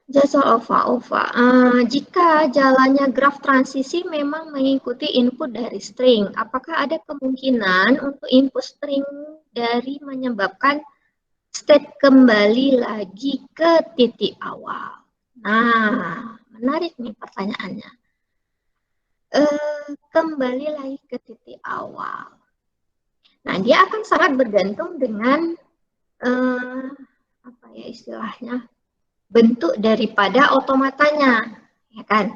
Jasa ova. Jika jalannya graf transisi memang mengikuti input dari string, apakah ada kemungkinan untuk input string dari menyebabkan state kembali lagi ke titik awal? Nah, menarik nih pertanyaannya. Kembali lagi ke titik awal. Nah, dia akan sangat bergantung dengan apa ya istilahnya, bentuk daripada otomatanya, ya kan?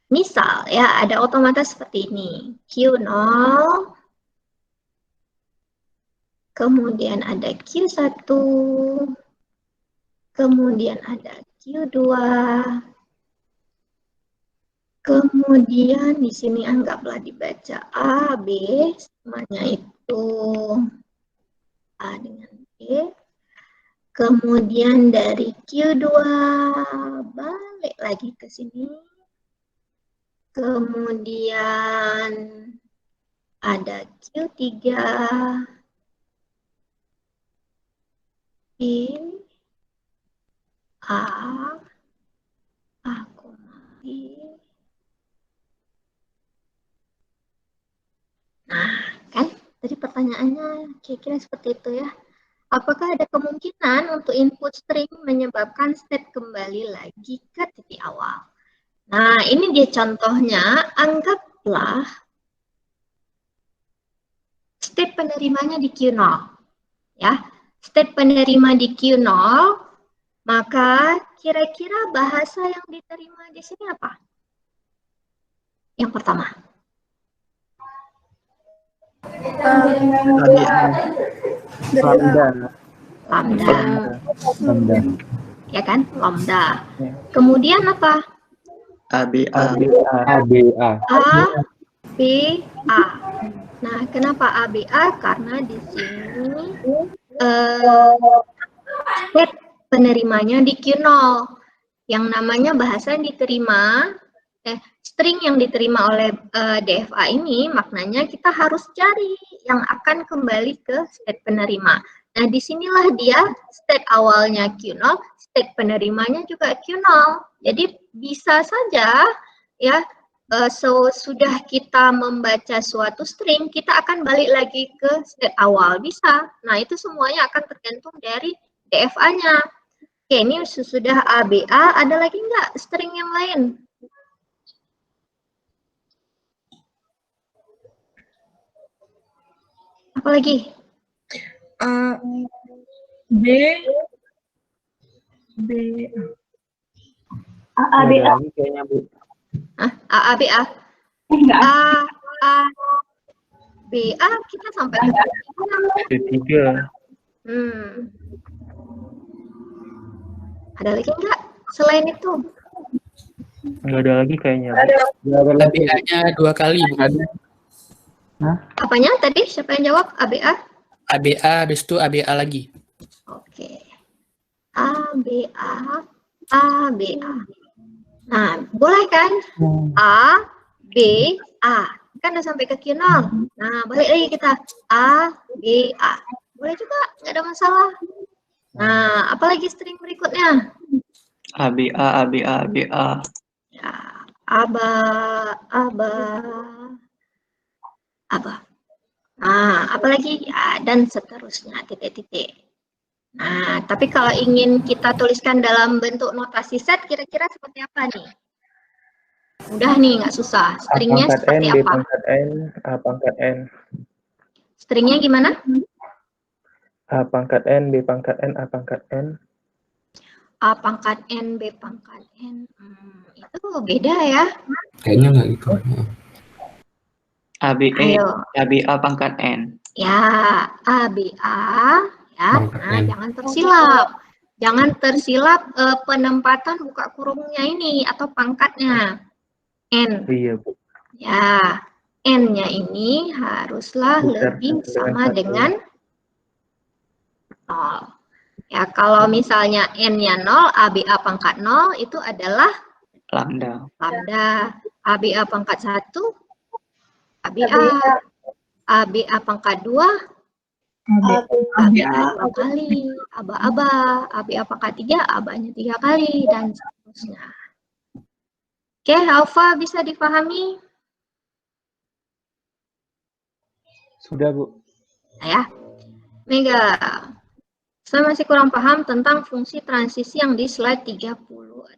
Misal ya ada otomata seperti ini, Q0, kemudian ada Q1, kemudian ada Q2, kemudian di sini anggaplah dibaca A, B, semuanya itu A dengan B. Kemudian dari Q2 balik lagi ke sini. Kemudian ada Q3, B, A, B. Nah, kan tadi pertanyaannya kira-kira seperti itu ya. Apakah ada kemungkinan untuk input string menyebabkan state kembali lagi ke titik awal? Nah, ini dia contohnya. Anggaplah state penerimanya di Q0. Ya, state penerima di Q0, maka kira-kira bahasa yang diterima di sini apa? Yang pertama. Lambda. Lambda. Ya kan? Lambda. Kemudian apa? ABA. ABA. Nah, kenapa ABA? Karena di sini state penerimanya di Q0. Yang namanya bahasa yang diterima, string yang diterima oleh DFA ini, maknanya kita harus cari yang akan kembali ke state penerima. Nah, disinilah dia state awalnya Q0, state penerimanya juga Q0. Jadi bisa saja ya, sudah kita membaca suatu string, kita akan balik lagi ke state awal, bisa. Nah, itu semuanya akan tergantung dari DFA-nya. Oke, ini sudah ABA, ada lagi nggak string yang lain? Apa lagi? B. ABA kayaknya, Bu. ABA. BA kita sampai ketiga. Ada lagi nggak selain itu? Nggak ada lagi kayaknya. ABA-nya 2 kali, bukan? Apanya tadi? Siapa yang jawab? ABA? ABA, habis itu ABA lagi. Oke. ABA, ABA. Nah, boleh kan? A, B, A. Kan udah sampai ke Q0. Nah, balik lagi kita. A, B, A. Boleh juga, nggak ada masalah. Nah, apalagi string berikutnya? ABA, ABA, ABA. Ya, ABA, ABA, ABA. Nah, apalagi? Ya, dan seterusnya, titik-titik. Nah, tapi kalau ingin kita tuliskan dalam bentuk notasi set, kira-kira seperti apa nih? Mudah nih, nggak susah. Stringnya seperti N, B apa? pangkat N, A pangkat N. Stringnya gimana? A pangkat N, B pangkat N, A pangkat N. A pangkat N, B pangkat N. Itu beda ya? Kayaknya nggak gitu. ABA pangkat N. Ya, ABA. Ya, nah, jangan tersilap. Jangan tersilap penempatan buka kurungnya ini atau pangkatnya. N. Iya, Bu. Ya, N-nya ini haruslah lebih sama dengan 0. Ya, kalau misalnya N-nya 0, ABA pangkat 0 itu adalah Lambda. lambda. ABA pangkat 1, ABA. ABA pangkat 2, AB-A 2 kali, aba-aba, AB-A pangkat 3, aba-nya 3 kali, dan seterusnya. Oke, Alfa bisa dipahami? Sudah, Bu. Nah, ya. Mega, saya masih kurang paham tentang fungsi transisi yang di slide 36.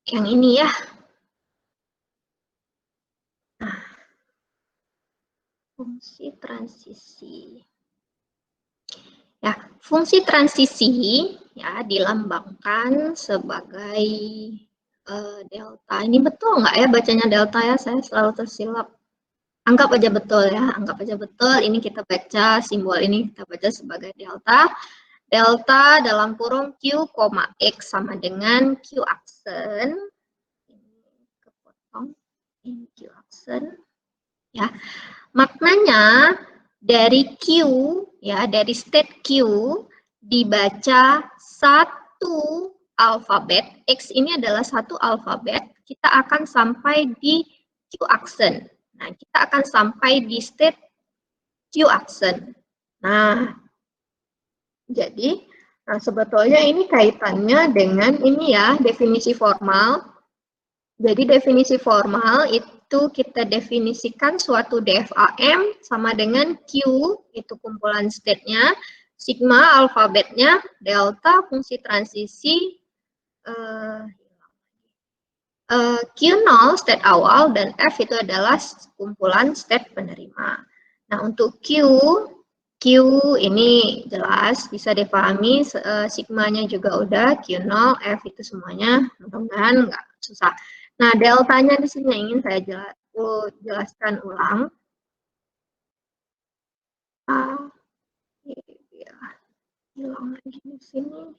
Yang ini ya. Nah, fungsi transisi. Ya, fungsi transisi ya dilambangkan sebagai delta. Ini betul nggak ya bacanya delta ya? Saya selalu tersilap. Anggap aja betul ya, anggap aja betul. Ini kita baca, simbol ini kita baca sebagai delta. Delta dalam kurung Q, X sama dengan Q aksen. Ini kepotong, ini Q aksen. Ya, maknanya dari Q, ya dari state Q, dibaca satu alfabet, X ini adalah satu alfabet, kita akan sampai di Q aksen. Nah, kita akan sampai di state Q aksen. Nah, jadi, sebetulnya ini kaitannya dengan ini ya, definisi formal. Jadi definisi formal itu kita definisikan suatu DFAM sama dengan Q, itu kumpulan state-nya, sigma alfabetnya, delta fungsi transisi, Q0 state awal, dan F itu adalah kumpulan state penerima. Nah, untuk Q ini jelas bisa dipahami, sigmanya juga udah, Q0, F itu semuanya, mudah-mudahan nggak susah. Nah, deltanya di sini ingin saya jelaskan ulang. Ya, hilang lagi di sini.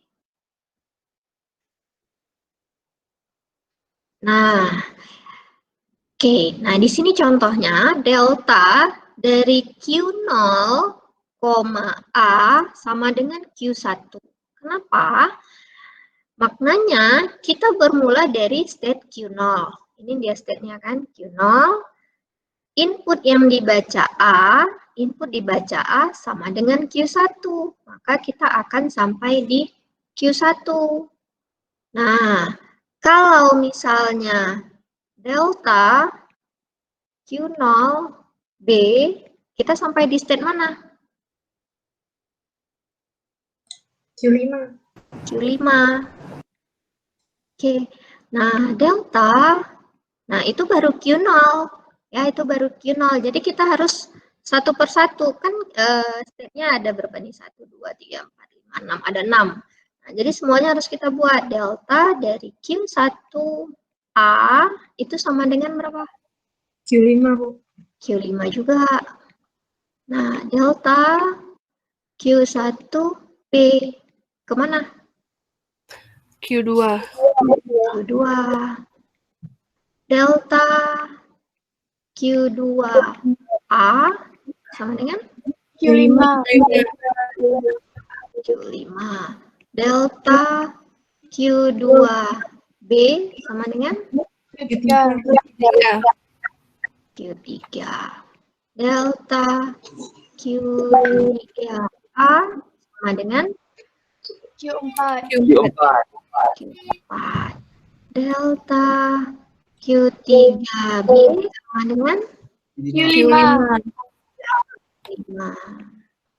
Nah, oke. Nah, di sini contohnya delta dari Q0, A sama dengan Q1. Kenapa? Maknanya kita bermula dari state Q0. Ini dia state-nya kan, Q0. Input yang dibaca A, input dibaca A sama dengan Q1. Maka kita akan sampai di Q1. Nah, kalau misalnya delta Q0 B, kita sampai di state mana? Q5. Q5. Oke. Nah, delta, nah itu baru Q0. Ya, itu baru Q0. Jadi kita harus satu persatu. Kan state-nya ada berapa nih? 1, 2, 3, 4, 5, 6. Ada 6. Nah, jadi semuanya harus kita buat. Delta dari Q1A itu sama dengan berapa? Q5, Bu. Q5 juga. Nah, delta Q1B kemana? Q2. Q2. Delta Q2A sama dengan Q5. Q5. Delta Q2B sama dengan Q3. Q3. Delta Q3A sama dengan Q4. Q4. Delta Q3B sama dengan Q5. 5.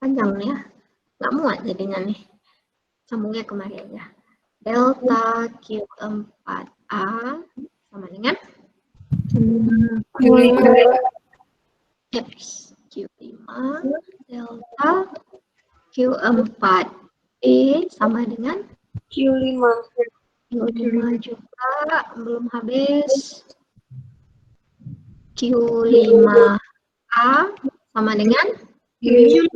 Panjang ya. Nggak muat jadinya nih. Sambungnya kemari aja. Delta Q4A sama dengan Q5. Q5. Delta Q4B sama dengan Q5. Q5 juga belum habis. Q5A sama dengan Q5.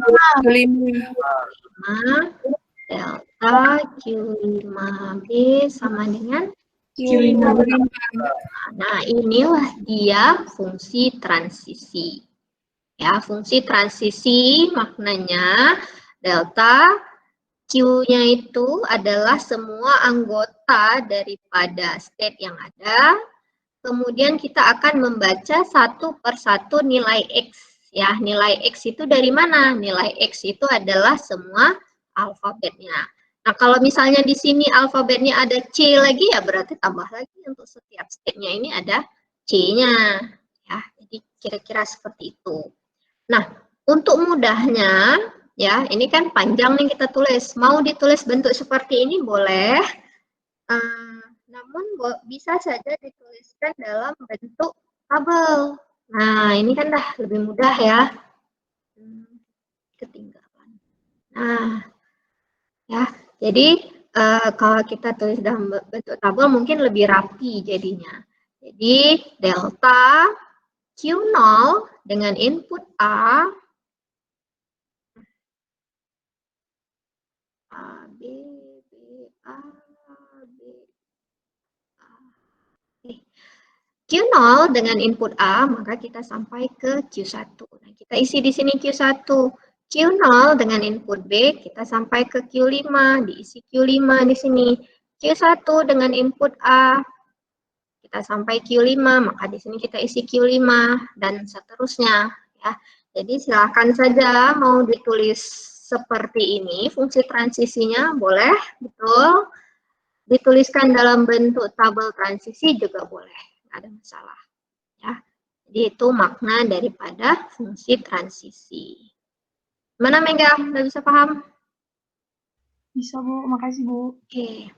Delta Q5B sama dengan Q5. Nah, inilah dia fungsi transisi. Ya, fungsi transisi maknanya delta Q-nya itu adalah semua anggota daripada state yang ada. kemudian kita akan membaca satu per satu nilai X. Ya, nilai X itu dari mana? Nilai X itu adalah semua alfabetnya. Nah, kalau misalnya di sini alfabetnya ada C lagi, ya berarti tambah lagi untuk setiap stepnya ini ada C-nya. Ya, jadi kira-kira seperti itu. Nah, untuk mudahnya, ya, ini kan panjang nih kita tulis. Mau ditulis bentuk seperti ini boleh, namun bisa saja dituliskan dalam bentuk tabel. Nah, ini kan dah lebih mudah ya. Ketinggalan. Nah, ya, jadi kalau kita tulis dalam bentuk tabel mungkin lebih rapi jadinya. Jadi, delta Q0 dengan input A, B, A, B, A. Q0 dengan input A, maka kita sampai ke Q1. Nah, kita isi di sini Q1. Q0 dengan input B, kita sampai ke Q5, diisi Q5 di sini. Q1 dengan input A, kita sampai Q5, maka di sini kita isi Q5, dan seterusnya. Ya. Jadi silakan saja mau ditulis seperti ini, fungsi transisinya boleh, betul. Dituliskan dalam bentuk tabel transisi juga boleh, nggak ada masalah. Ya. Jadi itu makna daripada fungsi transisi. Mana Mega? Udah bisa paham? Bisa, Bu. Makasih, Bu. Oke.